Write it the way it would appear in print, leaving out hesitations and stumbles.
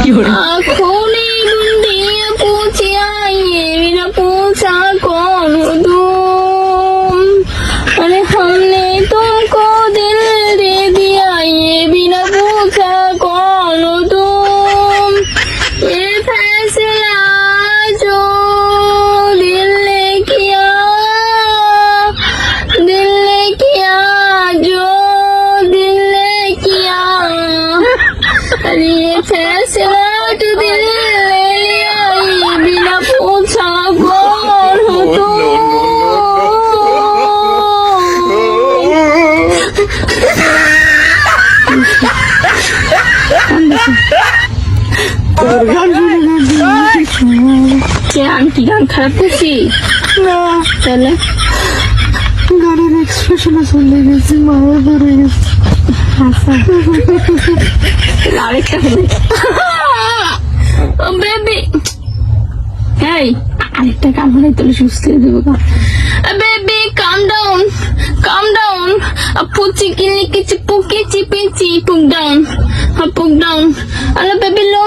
खोली बुंदी पूछी आइए बिना पूछा कौन हो तुम। अरे हमने तुमको दिल दे दिया ये बिना पूछा कौन हो तुम। ये फैसला जो दिल ने किया जो दिल ने किया। अरे ये फैसला तो दिल ने लिया ये बिना पूछा कौन हो तुम। আমি কি গান খারাপ করছি না? তাহলে গানের এক্সপ্রেশনে চলে গেছি, মারা ধরে গেছে। আরেকটা হলে বেবি এই আরেকটা কাম হলে তাহলে সুস্থ হয়ে দেবো। বেবি কাম ডাউন পুচি কিনে কিছু পুকি চিপেছি পুক ডাউন আরে বেবি লো